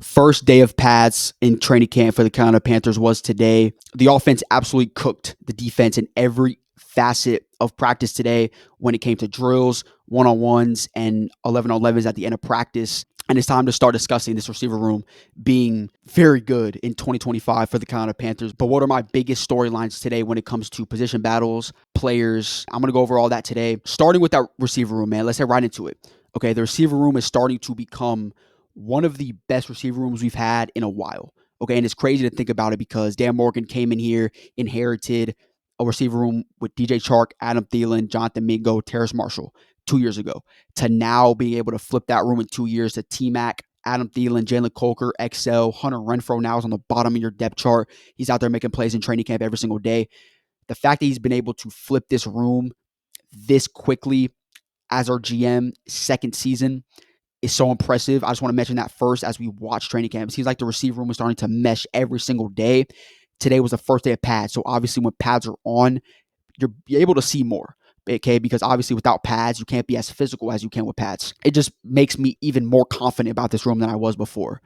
First day of pads in training camp for the Carolina Panthers was today. The offense absolutely cooked the defense in every facet of practice today when it came to drills, one-on-ones, and 11-on-11s at the end of practice. And it's time to start discussing this receiver room being very good in 2025 for the Carolina Panthers. But what are my biggest storylines today when it comes to position battles, players? I'm going to go over all that today. Starting with that receiver room, man. Let's head right into it. Okay, the receiver room is starting to become one of the best receiver rooms we've had in a while. Okay, and it's crazy to think about it because Dan Morgan came in here, inherited a receiver room with DJ Chark, Adam Thielen, Jonathan Mingo, Terrace Marshall 2 years ago, to now being able to flip that room in 2 years to T-Mac, Adam Thielen, Jalen Coker, XL, Hunter Renfrow now is on the bottom of your depth chart. He's out there making plays in training camp every single day. The fact that he's been able to flip this room this quickly as our GM second season is so impressive. I just want to mention that first as we watch training camp. It seems like the receiver room is starting to mesh every single day. Today was the first day of pads. So obviously when pads are on, you're able to see more. Okay, because obviously without pads, you can't be as physical as you can with pads. It just makes me even more confident about this room than I was before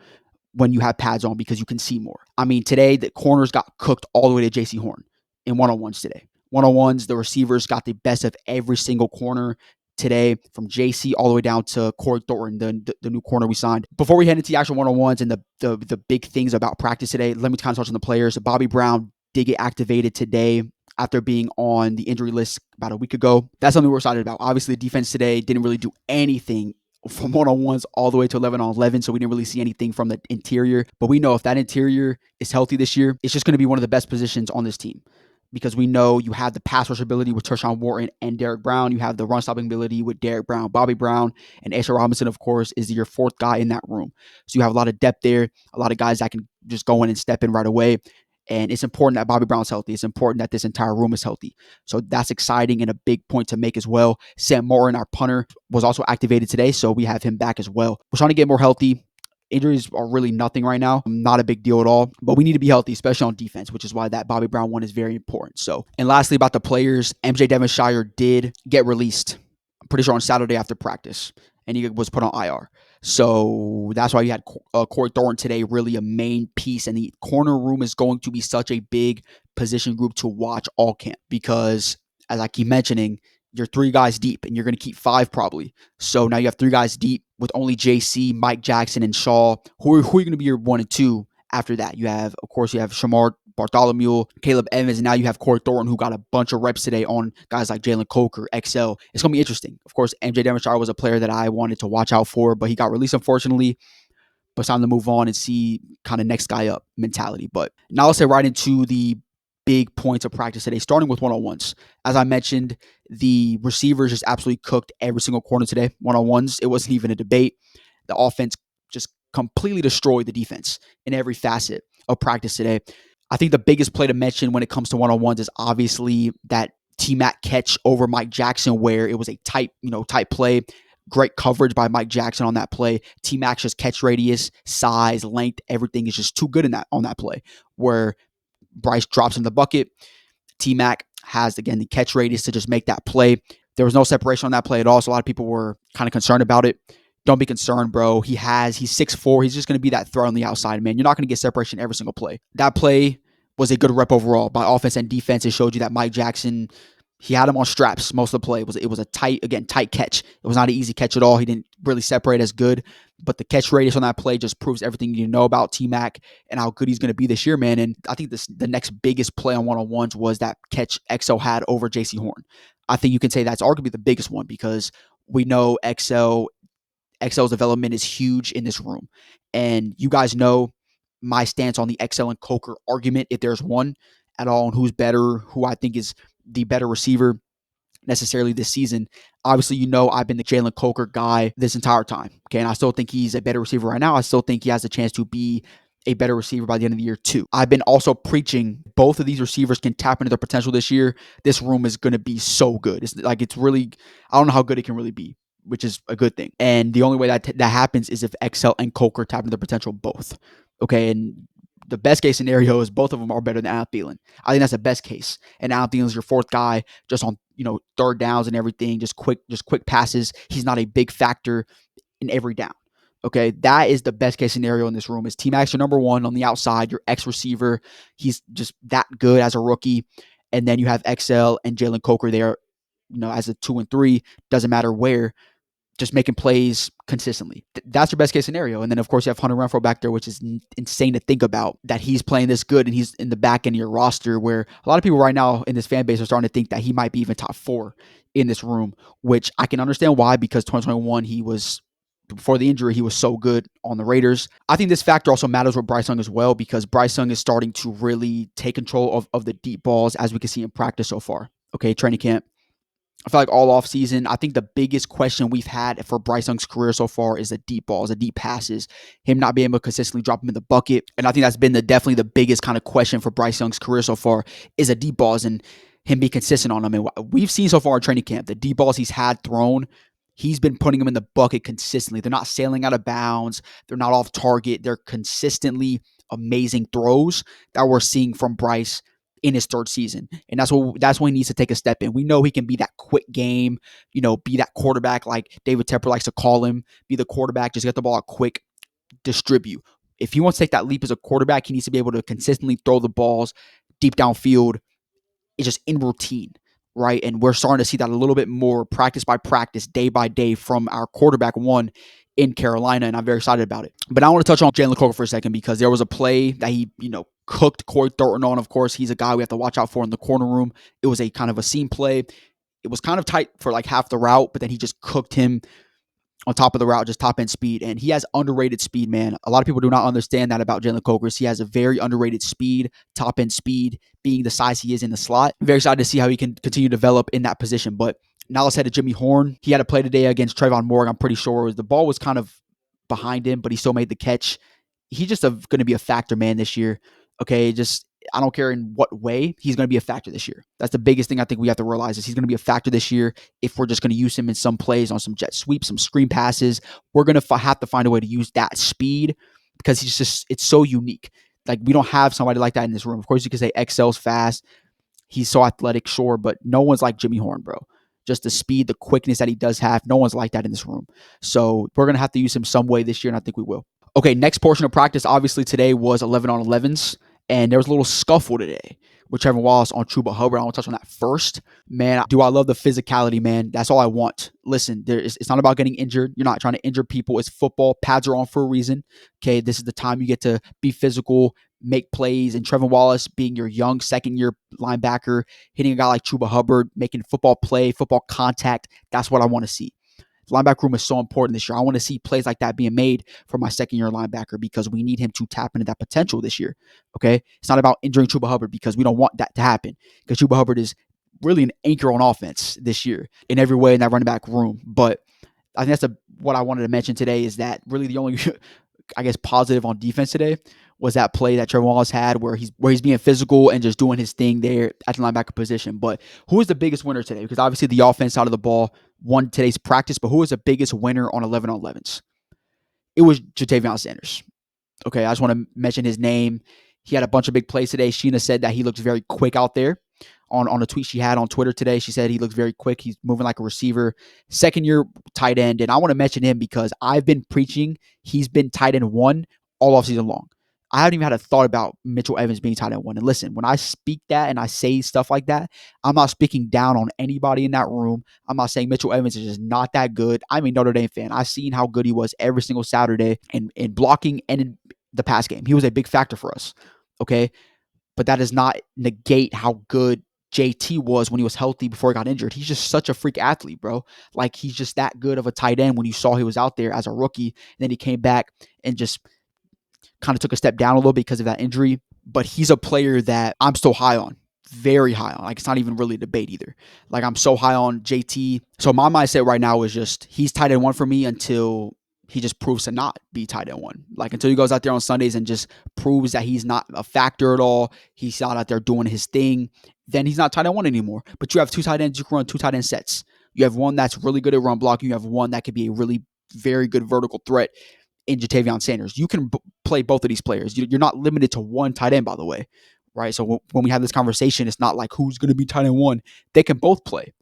when you have pads on because you can see more. I mean, today the corners got cooked all the way to JC Horn in one-on-ones today. One-on-ones, the receivers got the best of every single corner today, from JC all the way down to Corey Thornton, the new corner we signed. Before we head into the actual one-on-ones and the big things about practice today, let me kind of touch on the players. Bobby Brown did get activated today after being on the injury list about a week ago. That's something we're excited about. Obviously, the defense today didn't really do anything from one-on-ones all the way to 11-on-11, so we didn't really see anything from the interior. But we know if that interior is healthy this year, it's just going to be one of the best positions on this team, because we know you have the pass rush ability with Tershawn Wharton and Derek Brown. You have the run stopping ability with Derek Brown, Bobby Brown, and Asher Robinson, of course, is your fourth guy in that room. So you have a lot of depth there, a lot of guys that can just go in and step in right away. And it's important that Bobby Brown's healthy. It's important that this entire room is healthy. So that's exciting and a big point to make as well. Sam Morton, our punter, was also activated today, so we have him back as well. We're trying to get more healthy. Injuries are really nothing right now. Not a big deal at all. But we need to be healthy, especially on defense, which is why that Bobby Brown one is very important. So, and lastly, about the players, MJ Devonshire did get released, I'm pretty sure on Saturday after practice, and he was put on IR. So that's why you had Corey Thornton today, really a main piece. And the corner room is going to be such a big position group to watch all camp because, as I keep mentioning, you're 3 guys deep and you're going to keep 5 probably. So now you have 3 guys deep with only JC, Mike Jackson, and Shaw. Who are going to be your 1 and 2 after that? You have, of course, you have Shamar Bartholomew, Caleb Evans, and now you have Corey Thornton, who got a bunch of reps today on guys like Jalen Coker, XL. It's going to be interesting. Of course, MJ Devonshire was a player that I wanted to watch out for, but he got released, unfortunately. But it's time to move on and see kind of next guy up mentality. But now let's get right into the big points of practice today, starting with one-on-ones. As I mentioned, the receivers just absolutely cooked every single corner today. One-on-ones, it wasn't even a debate. The offense just completely destroyed the defense in every facet of practice today. I think the biggest play to mention when it comes to one-on-ones is obviously that T-Mac catch over Mike Jackson, where it was a tight play. Great coverage by Mike Jackson on that play. T-Mac's just catch radius, size, length, everything is just too good on that play, where Bryce drops in the bucket. T-Mac has, again, the catch radius to just make that play. There was no separation on that play at all, so a lot of people were kind of concerned about it. Don't be concerned, bro. He's 6'4". He's just going to be that threat on the outside, man. You're not going to get separation every single play. That play was a good rep overall by offense and defense. It showed you that Mike Jackson, he had him on straps most of the play. It was a tight catch. It was not an easy catch at all. He didn't really separate as good, but the catch radius on that play just proves everything you need to know about T-Mac and how good he's going to be this year, man. And I think the next biggest play on one-on-ones was that catch XL had over JC Horn. I think you can say that's arguably the biggest one because we know XL's development is huge in this room. And you guys know my stance on the XL and Coker argument, if there's one at all, and who's better, who I think is the better receiver necessarily this season. Obviously, you know I've been the Jalen Coker guy this entire time. Okay, and I still think he's a better receiver right now. I still think he has a chance to be a better receiver by the end of the year too. I've been also preaching both of these receivers can tap into their potential this year. This room is going to be so good. It's really, I don't know how good it can really be, which is a good thing. And the only way that happens is if XL and Coker tap into their potential both. Okay, and the best case scenario is both of them are better than Adam Thielen. I think that's the best case. And Adam Thielen is your 4th guy, just on third downs and everything, just quick passes. He's not a big factor in every down. Okay, that is the best case scenario in this room. Is T Max your number one on the outside, your X receiver. He's just that good as a rookie. And then you have XL and Jalen Coker there, as a 2 and 3. Doesn't matter where, just making plays consistently. That's your best case scenario. And then, of course, you have Hunter Renfrow back there, which is insane to think about, that he's playing this good and he's in the back end of your roster, where a lot of people right now in this fan base are starting to think that he might be even top 4 in this room, which I can understand why, because 2021, before the injury, he was so good on the Raiders. I think this factor also matters with Bryce Young as well, because Bryce Young is starting to really take control of the deep balls, as we can see in practice so far. Okay, training camp. I feel like all off season, I think the biggest question we've had for Bryce Young's career so far is the deep balls, the deep passes, him not being able to consistently drop them in the bucket. And I think that's been definitely the biggest kind of question for Bryce Young's career so far, is the deep balls and him be consistent on them. And we've seen so far in training camp, the deep balls he's had thrown, he's been putting them in the bucket consistently. They're not sailing out of bounds. They're not off target. They're consistently amazing throws that we're seeing from Bryce in his 3rd season. And that's when he needs to take a step in. We know he can be that quick game, be that quarterback like David Tepper likes to call him, be the quarterback, just get the ball out quick, distribute. If he wants to take that leap as a quarterback, he needs to be able to consistently throw the balls deep downfield. It's just in routine, right? And we're starting to see that a little bit more practice by practice, day by day from our quarterback one in Carolina, and I'm very excited about it. But I want to touch on Jalen Coker for a second, because there was a play that he, cooked Corey Thornton on. Of course, he's a guy we have to watch out for in the corner room. It was a kind of a seam play. It was kind of tight for like half the route, but then he just cooked him on top of the route, just top end speed. And he has underrated speed, man. A lot of people do not understand that about Jalen Coker. He has a very underrated speed, top end speed, being the size he is in the slot. I'm very excited to see how he can continue to develop in that position. But now let's head to Jimmy Horn. He had a play today against Trayvon Morgan. I'm pretty sure the ball was kind of behind him, but he still made the catch. He's just going to be a factor, man, this year. Okay, I don't care in what way, he's going to be a factor this year. That's the biggest thing I think we have to realize, is he's going to be a factor this year. If we're just going to use him in some plays on some jet sweeps, some screen passes, we're going to have to find a way to use that speed, because it's so unique. Like, we don't have somebody like that in this room. Of course, you can say XL's fast. He's so athletic, sure, but no one's like Jimmy Horn, bro. Just the speed, the quickness that he does have, no one's like that in this room. So we're going to have to use him some way this year, and I think we will. Okay, next portion of practice, obviously today was 11 on 11s, and there was a little scuffle today with Trevor Wallace on Chuba Hubbard. I want to touch on that first. Man, do I love the physicality, man. That's all I want. Listen, it's not about getting injured. You're not trying to injure people. It's football. Pads are on for a reason. Okay, this is the time you get to be physical, make plays, and Trevor Wallace being your young second-year linebacker, hitting a guy like Chuba Hubbard, making football play, football contact. That's what I want to see. The linebacker room is so important this year. I want to see plays like that being made for my second-year linebacker, because we need him to tap into that potential this year. Okay, it's not about injuring Chuba Hubbard, because we don't want that to happen, because Chuba Hubbard is really an anchor on offense this year in every way in that running back room. But I think that's what I wanted to mention today, is that really the only I guess positive on defense today was that play that Trevor Wallace had, where he's being physical and just doing his thing there at the linebacker position. But who is the biggest winner today? Because obviously the offense side of the ball won today's practice, but who was the biggest winner on 11 on 11s? It was Jatavion Sanders. Okay, I just want to mention his name. He had a bunch of big plays today. Sheena said that he looks very quick out there. On a tweet she had on Twitter today, she said he looks very quick. He's moving like a receiver. Second-year tight end, and I want to mention him because I've been preaching he's been tight end 1 all offseason long. I haven't even had a thought about Mitchell Evans being tight end 1. And listen, when I speak that and I say stuff like that, I'm not speaking down on anybody in that room. I'm not saying Mitchell Evans is just not that good. I'm a Notre Dame fan. I've seen how good he was every single Saturday in blocking and in the pass game. He was a big factor for us, okay? But that does not negate how good JT was when he was healthy before he got injured. He's just such a freak athlete, bro. Like, he's just that good of a tight end when you saw he was out there as a rookie. And then he came back and just kind of took a step down a little because of that injury. But he's a player that I'm still high on. Very high on. Like, it's not even really a debate either. Like, I'm so high on JT. So my mindset right now is just he's tight end 1 for me until he just proves to not be tight end 1. Like, until he goes out there on Sundays and just proves that he's not a factor at all. He's not out there doing his thing. Then he's not tight end 1 anymore. But you have 2 tight ends. You can run 2 tight end sets. You have one that's really good at run blocking. You have one that could be a really very good vertical threat in Jatavion Sanders. You can play both of these players. You're not limited to one tight end, by the way, right? So when we have this conversation, it's not like who's going to be tight end 1. They can both play,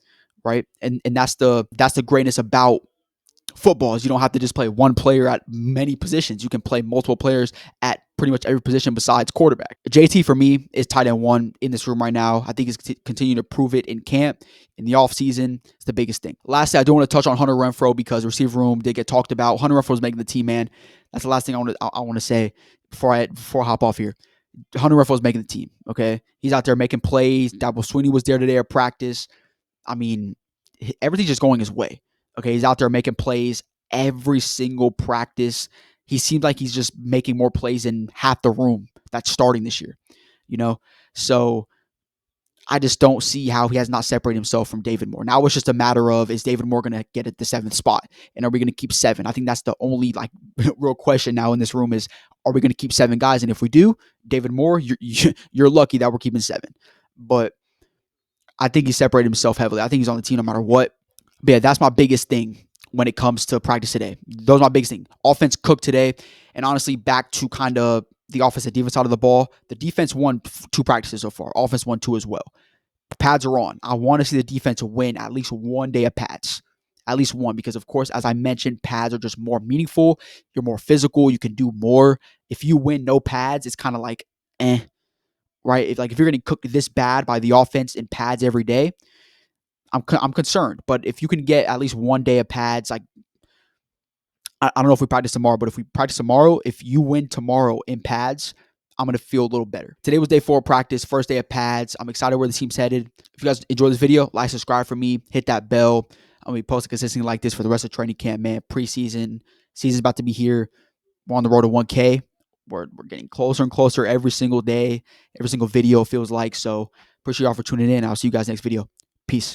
right? And that's the greatness about football is you don't have to just play one player at many positions. You can play multiple players at pretty much every position besides quarterback. JT for me is tight end one in this room right now. I think he's continuing to prove it in camp. In the offseason, it's the biggest thing. Lastly, I do want to touch on Hunter Renfrow because the receiver room did get talked about. Hunter Renfrow is making the team, man. That's the last thing I want to say before I hop off here. Hunter Renfrow is making the team, okay? He's out there making plays. Dabo Swinney was there today at practice. I mean, everything's just going his way. Okay, he's out there making plays every single practice. He seems like he's just making more plays than half the room that's starting this year, you know? So I just don't see how he has not separated himself from David Moore. Now it's just a matter of, is David Moore going to get at the 7th spot? And are we going to keep 7? I think that's the only real question now in this room is, are we going to keep 7 guys? And if we do, David Moore, you're lucky that we're keeping 7. But I think he separated himself heavily. I think he's on the team no matter what. But yeah, that's my biggest thing when it comes to practice today. Those are my biggest thing. Offense cooked today. And honestly, back to kind of the offense and defense side of the ball, the defense won 2 practices so far. Offense won 2 as well. Pads are on. I want to see the defense win at least one day of pads. At least one, because of course, as I mentioned, pads are just more meaningful. You're more physical. You can do more. If you win no pads, it's kind of like, right? If you're getting cooked this bad by the offense in pads every day, I'm concerned. But if you can get at least one day of pads, like I don't know if we practice tomorrow, but if we practice tomorrow, if you win tomorrow in pads, I'm going to feel a little better. Today was day 4 of practice, first day of pads. I'm excited where the team's headed. If you guys enjoy this video, like, subscribe for me, hit that bell. I'm going to be posting consistently like this for the rest of training camp, man. Preseason, season's about to be here. We're on the road to 1K. We're getting closer and closer every single day, every single video feels like. So appreciate y'all for tuning in. I'll see you guys next video. Peace.